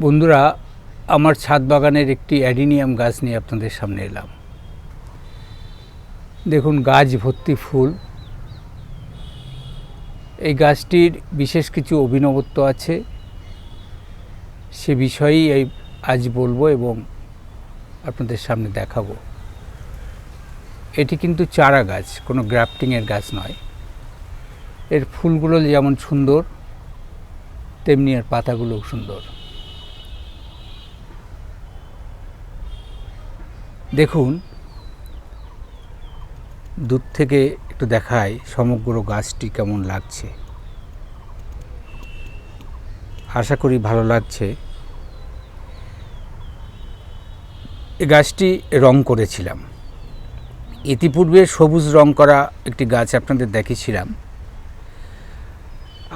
বন্ধুরা, আমার ছাদ বাগানের একটি অ্যাডিনিয়াম গাছ নিয়ে আপনাদের সামনে এলাম। দেখুন, গাছ ভর্তি ফুল। এই গাছটির বিশেষ কিছু অভিনবত্ব আছে, সে বিষয়েই আজ বলবো এবং আপনাদের সামনে দেখাবো। এটি কিন্তু চারা গাছ, কোনো গ্রাফটিংয়ের গাছ নয়। এর ফুলগুলো যেমন সুন্দর, তেমনি এর পাতাগুলোও সুন্দর। দেখুন, দূর থেকে একটু দেখায় সমগ্র গাছটি কেমন লাগছে। আশা করি ভালো লাগছে। এই গাছটি রং করেছিলাম ইতিপূর্বে, সবুজ রং করা একটি গাছ আপনাদের দেখিয়েছিলাম।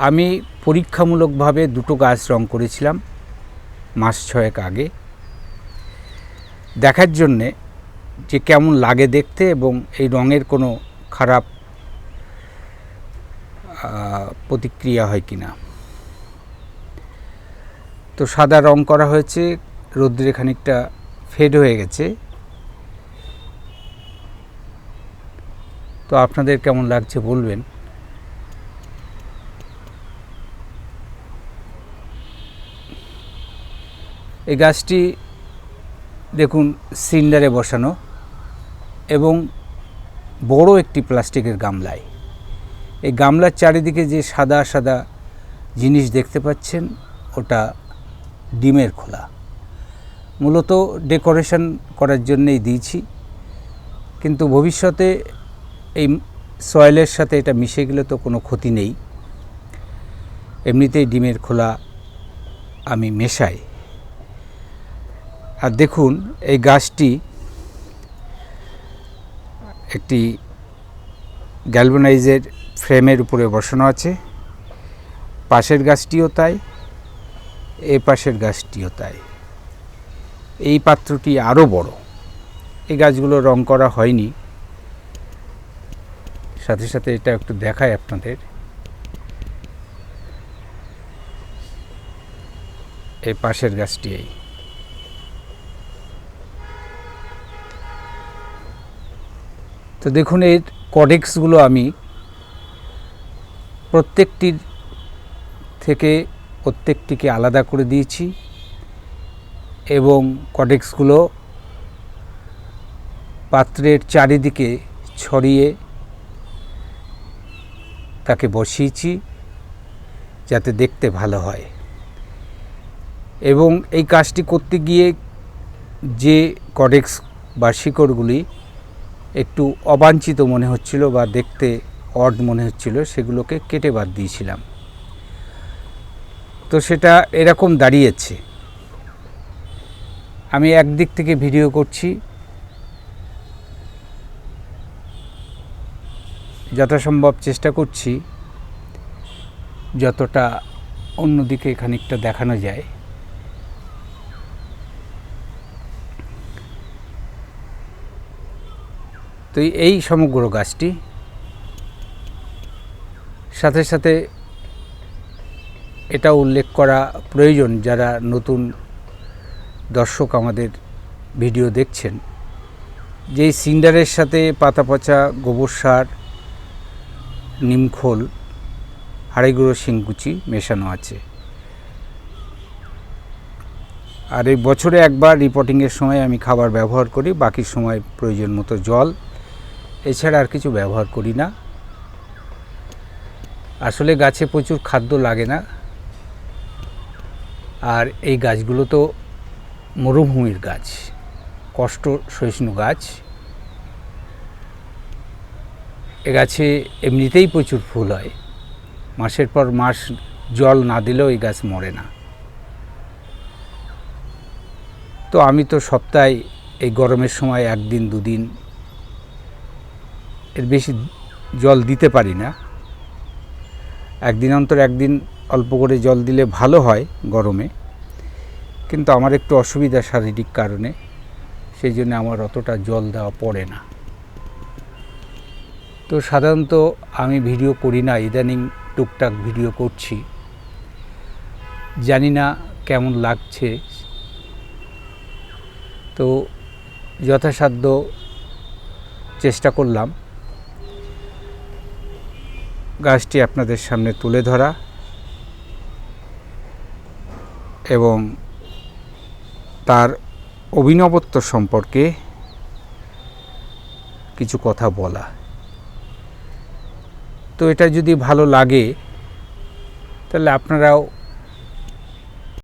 আমি পরীক্ষামূলকভাবে দুটো গাছ রং করেছিলাম মাস 6 আগে, দেখার জন্যে যে কেমন লাগে দেখতে এবং এই রঙের কোনো খারাপ প্রতিক্রিয়া হয় কি না। তো সাদা রং করা হয়েছে, রোদ্রে খানিকটা ফেড হয়ে গেছে। তো আপনাদের কেমন লাগছে বলবেন। এই গাছটি দেখুন সিলিন্ডারে বসানো এবং বড় একটি প্লাস্টিকের গামলায়। এই গামলার চারিদিকে যে সাদা সাদা জিনিস দেখতে পাচ্ছেন, ওটা ডিমের খোলা। মূলত ডেকোরেশন করার জন্যই দিয়েছি, কিন্তু ভবিষ্যতে এই সয়েলের সাথে এটা মিশে গেলে তো কোনো ক্ষতি নেই। এমনিতেই ডিমের খোলা আমি মেশাই। আর দেখুন, এই গাছটি একটি গ্যালভানাইজের ফ্রেমের উপরে বসানো আছে। পাশের গাছটিও তাই, এ পাশের গাছটিও তাই। এই পাত্রটি আরও বড়। এই গাছগুলো রং করা হয়নি। সাথে সাথে এটা একটু দেখায় আপনাদের। এই পাশের গাছটি এই। তো দেখুন, এর কডেক্সগুলো আমি প্রত্যেকটিকে আলাদা করে দিয়েছি এবং কডেক্সগুলো পাত্রের চারিদিকে ছড়িয়ে তাকে বসিয়েছি যাতে দেখতে ভালো হয়। এবং এই কাজটি করতে গিয়ে যে কডেক্স বা শিকড়গুলি একটু অবাঞ্ছিত মনে হচ্ছিল বা দেখতে অড মনে হচ্ছিল, সেগুলোকে কেটে বাদ দিয়েছিলাম। তো সেটা এরকম দাঁড়িয়েছে। আমি একদিক থেকে ভিডিও করছি, যথাসম্ভব চেষ্টা করছি যতটা অন্যদিকে খানিকটা দেখানো যায়। তো এই সমগ্র গাছটি। সাথে সাথে এটা উল্লেখ করা প্রয়োজন, যারা নতুন দর্শক আমাদের ভিডিও দেখছেন, যে এই সিন্ডারের সাথে পাতা পচা গোবর সার, নিমখোল, হাড়ি গুঁড়ো, শিংকুচি মেশানো আছে। আর এই বছরে একবার রিপোর্টিংয়ের সময় আমি খাবার ব্যবহার করি, বাকি সময় প্রয়োজন মতো জল, এছাড়া আর কিছু ব্যবহার করি না। আসলে গাছে প্রচুর খাদ্য লাগে না। আর এই গাছগুলো তো মরুভূমির গাছ, কষ্ট সহিষ্ণু গাছ। এ গাছে এমনিতেই প্রচুর ফুল হয়। মাসের পর মাস জল না দিলেও এই গাছ মরে না। তো আমি তো সপ্তাহে এই গরমের সময় 1 দিন 2 দিন এর বেশি জল দিতে পারি না। 1 দিন অন্তর 1 দিন অল্প করে জল দিলে ভালো হয় গরমে, কিন্তু আমার একটু অসুবিধা শারীরিক কারণে, সেই জন্য আমার অতটা জল দেওয়া পড়ে না। তো সাধারণত আমি ভিডিও করি না, ইদানিং টুকটাক ভিডিও করছি। জানি না কেমন লাগছে, তো যথাসাধ্য চেষ্টা করলাম গাছটি আপনাদের সামনে তুলে ধরা এবং তার অভিনবত্ব সম্পর্কে কিছু কথা বলা। তো এটা যদি ভালো লাগে তাহলে আপনারাও